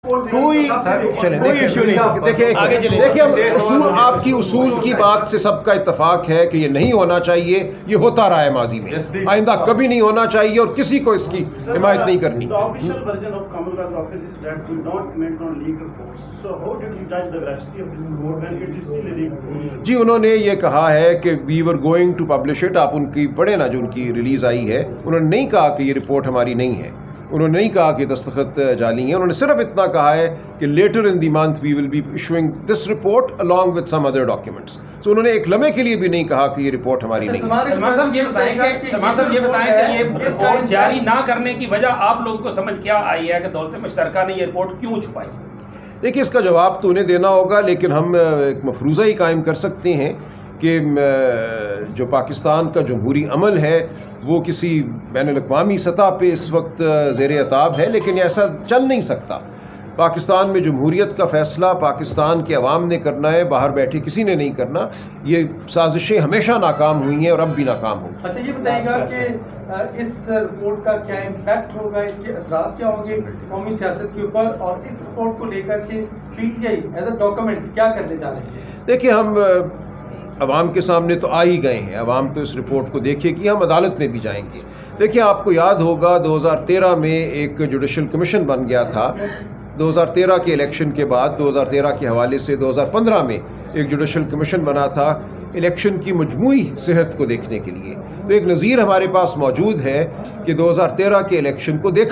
کوئی ایشو نہیں. دیکھیں اصول آپ کی اصول کی بات سے سب کا اتفاق ہے کہ یہ نہیں ہونا چاہیے. یہ ہوتا رہا ہے ماضی میں, آئندہ کبھی نہیں ہونا چاہیے اور کسی کو اس کی حمایت نہیں کرنی. جی انہوں نے یہ کہا ہے کہ we are going to publish it. آپ ان کی پڑھیں نا جو ان کی ریلیز آئی ہے, انہوں نے نہیں کہا کہ یہ رپورٹ ہماری نہیں ہے, انہوں نے نہیں کہا کہ دستخط جعلی ہیں. انہوں نے صرف اتنا کہا ہے کہ later in the month we will be issuing this report along with some other documents. So انہوں نے ایک لمحے کے لیے بھی نہیں کہا کہ یہ رپورٹ ہماری نہیں ہے. سلمان صاحب یہ بتائیں کہ یہ رپورٹ جاری نہ کرنے کی وجہ آپ لوگوں کو سمجھ کیا آئی ہے کہ دولت مشترکہ نے یہ رپورٹ کیوں چھپائی؟ دیکھیے اس کا جواب تو انہیں دینا ہوگا, لیکن ہم ایک مفروضہ ہی قائم کر سکتے ہیں کہ جو پاکستان کا جمہوری عمل ہے وہ کسی بین الاقوامی سطح پہ اس وقت زیر عتاب ہے, لیکن ایسا چل نہیں سکتا. پاکستان میں جمہوریت کا فیصلہ پاکستان کے عوام نے کرنا ہے, باہر بیٹھے کسی نے نہیں کرنا. یہ سازشیں ہمیشہ ناکام ہوئی ہیں اور اب بھی ناکام ہوں گی. اچھا یہ بتائیے گا کہ اس رپورٹ کا کیا امپیکٹ ہوگا, اس کے اثرات کیا ہوں گے قومی سیاست کے اوپر, اور اس رپورٹ کو لے کر کے P T I as a document کیا کرنے جا رہے ہیں؟ دیکھیے ہم عوام کے سامنے تو آ ہی گئے ہیں, عوام تو اس رپورٹ کو دیکھے گی, ہم عدالت میں بھی جائیں گے. دیکھیے آپ کو یاد ہوگا 2013 میں ایک جوڈیشل کمیشن بن گیا تھا. 2013 کے الیکشن کے بعد 2013 کے حوالے سے 2015 میں ایک جوڈیشل کمیشن بنا تھا الیکشن کی مجموعی صحت کو دیکھنے کے لیے. تو ایک نظیر ہمارے پاس موجود ہے کہ 2013 کے الیکشن کو دیکھا